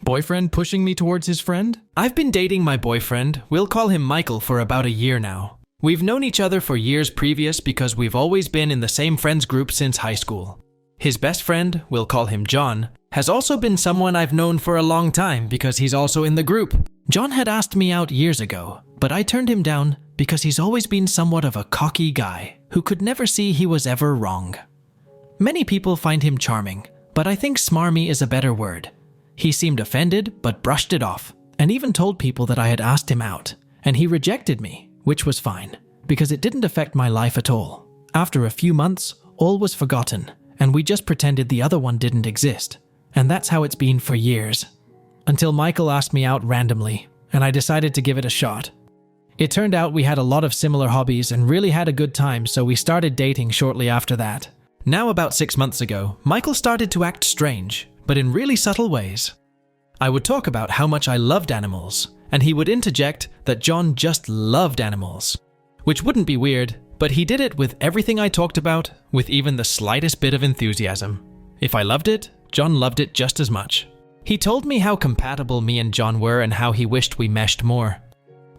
Boyfriend pushing me towards his friend? I've been dating my boyfriend, we'll call him Michael, for about a year now. We've known each other for years previous because we've always been in the same friends group since high school. His best friend, we'll call him John, has also been someone I've known for a long time because he's also in the group. John had asked me out years ago, but I turned him down because he's always been somewhat of a cocky guy who could never see he was ever wrong. Many people find him charming, but I think smarmy is a better word. He seemed offended but brushed it off, and even told people that I had asked him out, and he rejected me, which was fine, because it didn't affect my life at all. After a few months, all was forgotten, and we just pretended the other one didn't exist, and that's how it's been for years. Until Michael asked me out randomly, and I decided to give it a shot. It turned out we had a lot of similar hobbies and really had a good time, so we started dating shortly after that. Now about 6 months ago, Michael started to act strange, but in really subtle ways. I would talk about how much I loved animals, and he would interject that John just loved animals. Which wouldn't be weird, but he did it with everything I talked about, with even the slightest bit of enthusiasm. If I loved it, John loved it just as much. He told me how compatible me and John were and how he wished we meshed more.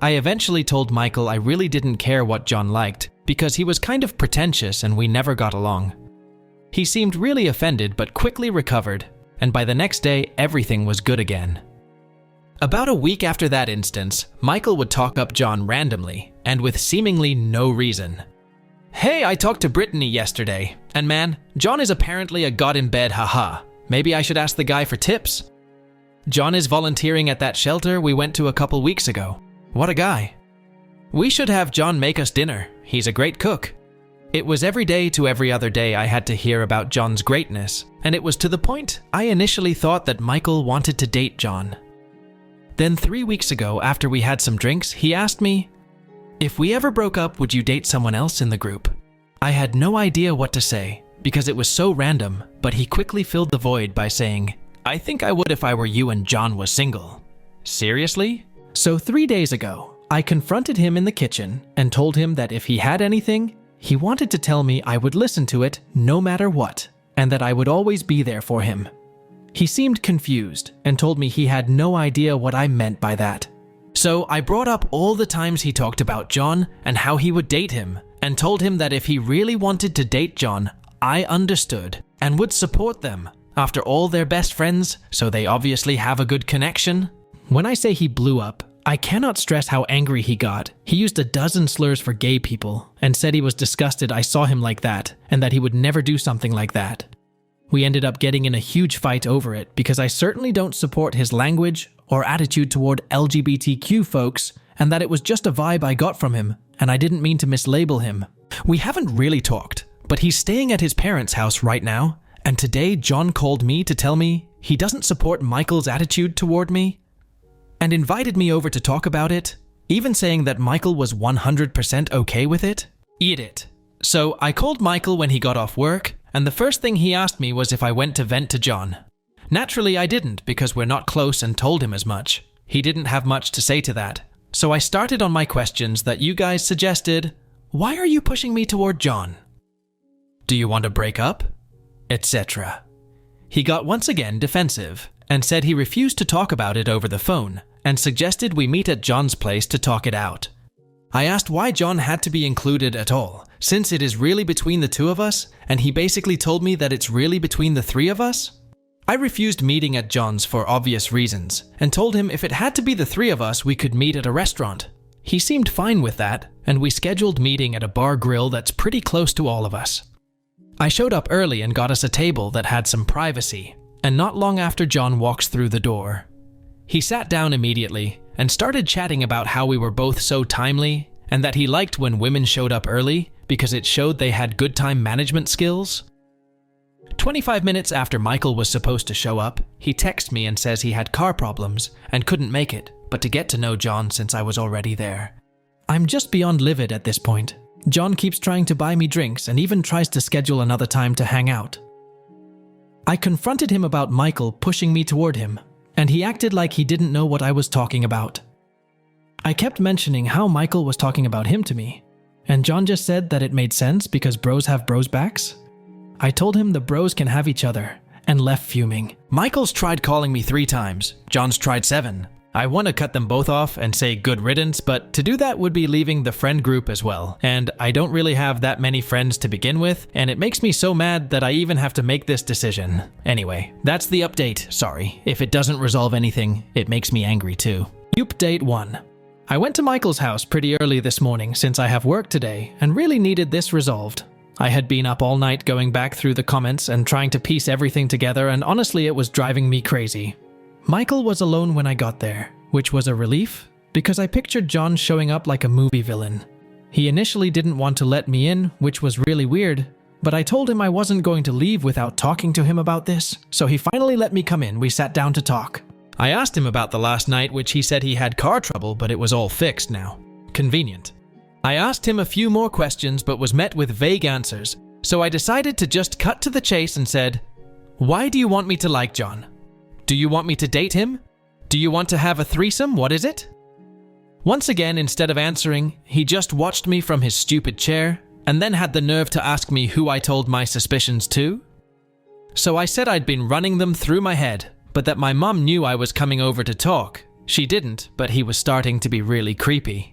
I eventually told Michael I really didn't care what John liked, because he was kind of pretentious and we never got along. He seemed really offended but quickly recovered, and by the next day everything was good again. About a week after that instance, Michael would talk up John randomly, and with seemingly no reason. Hey, I talked to Brittany yesterday, and man, John is apparently a god in bed, haha. Maybe I should ask the guy for tips? John is volunteering at that shelter we went to a couple weeks ago. What a guy. We should have John make us dinner. He's a great cook. It was every day to every other day I had to hear about John's greatness, and it was to the point I initially thought that Michael wanted to date John. Then 3 weeks ago, after we had some drinks, he asked me, "If we ever broke up, would you date someone else in the group?" I had no idea what to say, because it was so random, but he quickly filled the void by saying, "I think I would if I were you and John was single." Seriously? So 3 days ago, I confronted him in the kitchen and told him that if he had anything, he wanted to tell me I would listen to it no matter what, and that I would always be there for him. He seemed confused and told me he had no idea what I meant by that. So I brought up all the times he talked about John and how he would date him, and told him that if he really wanted to date John, I understood and would support them. After all, they're best friends, so they obviously have a good connection. When I say he blew up, I cannot stress how angry he got. He used a dozen slurs for gay people and said he was disgusted I saw him like that and that he would never do something like that. We ended up getting in a huge fight over it because I certainly don't support his language or attitude toward LGBTQ folks, and that it was just a vibe I got from him and I didn't mean to mislabel him. We haven't really talked, but he's staying at his parents' house right now, and today John called me to tell me he doesn't support Michael's attitude toward me and invited me over to talk about it, even saying that Michael was 100% okay with it. Eat it. So I called Michael when he got off work, and the first thing he asked me was if I went to vent to John. Naturally I didn't, because we're not close, and told him as much. He didn't have much to say to that. So I started on my questions that you guys suggested. Why are you pushing me toward John? Do you want to break up? Etc. He got once again defensive and said he refused to talk about it over the phone and suggested we meet at John's place to talk it out. I asked why John had to be included at all, since it is really between the two of us, and he basically told me that it's really between the three of us. I refused meeting at John's for obvious reasons, and told him if it had to be the three of us, we could meet at a restaurant. He seemed fine with that, and we scheduled meeting at a bar grill that's pretty close to all of us. I showed up early and got us a table that had some privacy, and not long after John walks through the door. He sat down immediately and started chatting about how we were both so timely, and that he liked when women showed up early because it showed they had good time management skills. 25 minutes after Michael was supposed to show up, he texts me and says he had car problems and couldn't make it, but to get to know John since I was already there. I'm just beyond livid at this point. John keeps trying to buy me drinks and even tries to schedule another time to hang out. I confronted him about Michael pushing me toward him, and he acted like he didn't know what I was talking about. I kept mentioning how Michael was talking about him to me, and John just said that it made sense because bros have bros backs. I told him the bros can have each other, and left fuming. Michael's tried calling me 3 times. John's tried 7. I want to cut them both off and say good riddance, but to do that would be leaving the friend group as well. And I don't really have that many friends to begin with, and it makes me so mad that I even have to make this decision. Anyway, that's the update. Sorry. If it doesn't resolve anything, it makes me angry too. Update 1. I went to Michael's house pretty early this morning since I have work today and really needed this resolved. I had been up all night going back through the comments and trying to piece everything together, and honestly it was driving me crazy. Michael was alone when I got there, which was a relief, because I pictured John showing up like a movie villain. He initially didn't want to let me in, which was really weird, but I told him I wasn't going to leave without talking to him about this, so he finally let me come in. We sat down to talk. I asked him about the last night, which he said he had car trouble, but it was all fixed now. Convenient. I asked him a few more questions, but was met with vague answers, so I decided to just cut to the chase and said, "Why do you want me to like John? Do you want me to date him? Do you want to have a threesome? What is it?" Once again, instead of answering, he just watched me from his stupid chair, and then had the nerve to ask me who I told my suspicions to. So I said I'd been running them through my head, but that my mom knew I was coming over to talk. She didn't, but he was starting to be really creepy.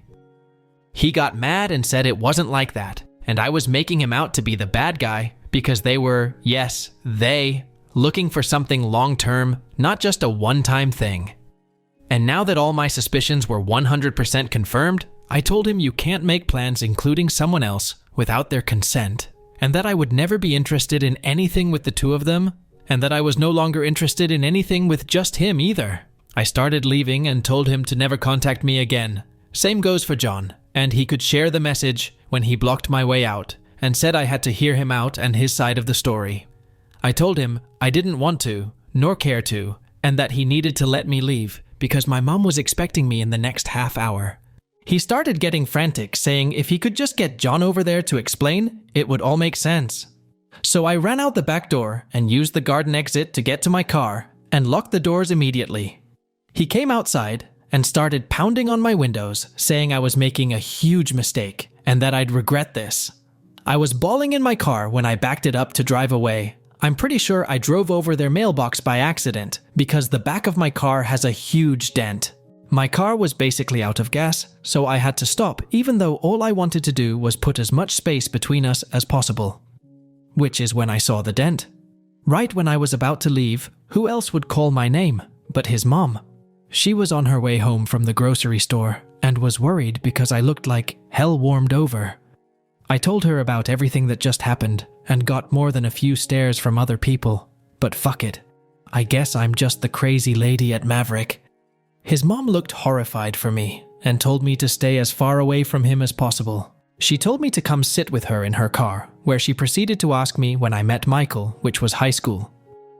He got mad and said it wasn't like that, and I was making him out to be the bad guy because they were, yes, they, looking for something long-term, not just a one-time thing. And now that all my suspicions were 100% confirmed, I told him you can't make plans including someone else without their consent, and that I would never be interested in anything with the two of them, and that I was no longer interested in anything with just him either. I started leaving and told him to never contact me again. Same goes for John, and he could share the message when he blocked my way out and said I had to hear him out and his side of the story. I told him I didn't want to, nor care to, and that he needed to let me leave because my mom was expecting me in the next half hour. He started getting frantic, saying if he could just get John over there to explain, it would all make sense. So I ran out the back door and used the garden exit to get to my car and locked the doors immediately. He came outside and started pounding on my windows, saying I was making a huge mistake and that I'd regret this. I was bawling in my car when I backed it up to drive away. I'm pretty sure I drove over their mailbox by accident because the back of my car has a huge dent. My car was basically out of gas, so I had to stop even though all I wanted to do was put as much space between us as possible. Which is when I saw the dent. Right when I was about to leave, who else would call my name but his mom? She was on her way home from the grocery store and was worried because I looked like hell warmed over. I told her about everything that just happened and got more than a few stares from other people, but fuck it. I guess I'm just the crazy lady at Maverick. His mom looked horrified for me and told me to stay as far away from him as possible. She told me to come sit with her in her car, where she proceeded to ask me when I met Michael, which was high school.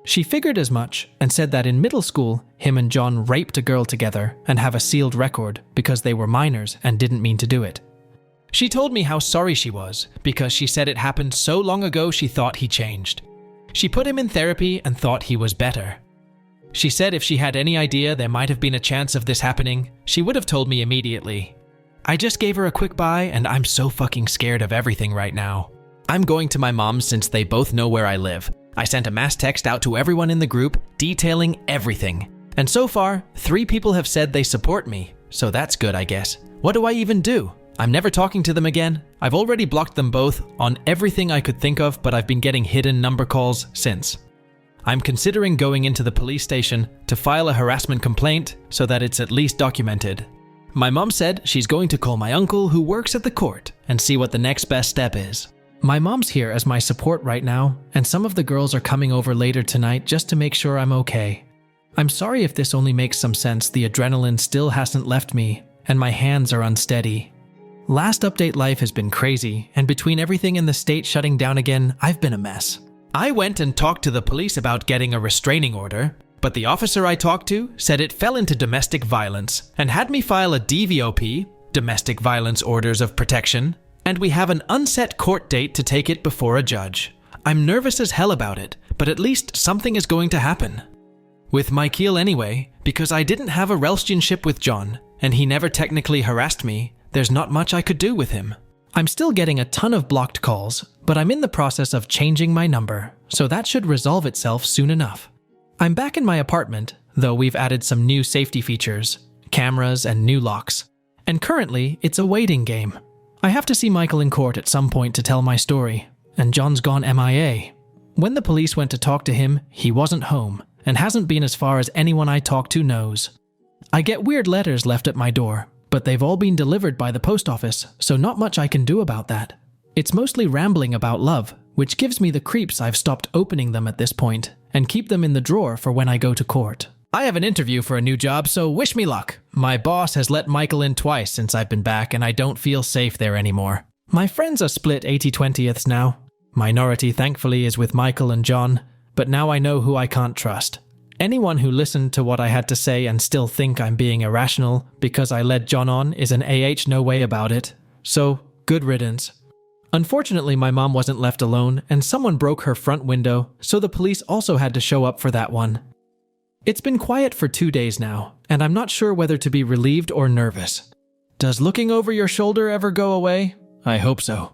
She figured as much and said that in middle school, him and John raped a girl together and have a sealed record because they were minors and didn't mean to do it. She told me how sorry she was because she said it happened so long ago she thought he changed. She put him in therapy and thought he was better. She said if she had any idea there might have been a chance of this happening, she would have told me immediately. I just gave her a quick bye and I'm so fucking scared of everything right now. I'm going to my mom's since they both know where I live. I sent a mass text out to everyone in the group detailing everything. And so far, 3 people have said they support me, so that's good I guess. What do I even do? I'm never talking to them again. I've already blocked them both on everything I could think of, but I've been getting hidden number calls since. I'm considering going into the police station to file a harassment complaint so that it's at least documented. My mom said she's going to call my uncle who works at the court and see what the next best step is. My mom's here as my support right now, and some of the girls are coming over later tonight just to make sure I'm okay. I'm sorry if this only makes some sense. The adrenaline still hasn't left me, and my hands are unsteady. Last update life has been crazy, and between everything in the state shutting down again, I've been a mess. I went and talked to the police about getting a restraining order, but the officer I talked to said it fell into domestic violence and had me file a DVOP, Domestic Violence Orders of Protection, and we have an unset court date to take it before a judge. I'm nervous as hell about it, but at least something is going to happen. With Michael anyway, because I didn't have a relationship with John, and he never technically harassed me, there's not much I could do with him. I'm still getting a ton of blocked calls, but I'm in the process of changing my number, so that should resolve itself soon enough. I'm back in my apartment, though we've added some new safety features, cameras and new locks. And currently, it's a waiting game. I have to see Michael in court at some point to tell my story, and John's gone MIA. When the police went to talk to him, he wasn't home, and hasn't been as far as anyone I talk to knows. I get weird letters left at my door, but they've all been delivered by the post office, so not much I can do about that. It's mostly rambling about love, which gives me the creeps. I've stopped opening them at this point, and keep them in the drawer for when I go to court. I have an interview for a new job, so wish me luck. My boss has let Michael in twice since I've been back, and I don't feel safe there anymore. My friends are split 80/20ths now. Minority, thankfully, is with Michael and John, but now I know who I can't trust. Anyone who listened to what I had to say and still think I'm being irrational because I led John on is an no way about it. So, good riddance. Unfortunately, my mom wasn't left alone, and someone broke her front window, so the police also had to show up for that one. It's been quiet for 2 days now, and I'm not sure whether to be relieved or nervous. Does looking over your shoulder ever go away? I hope so.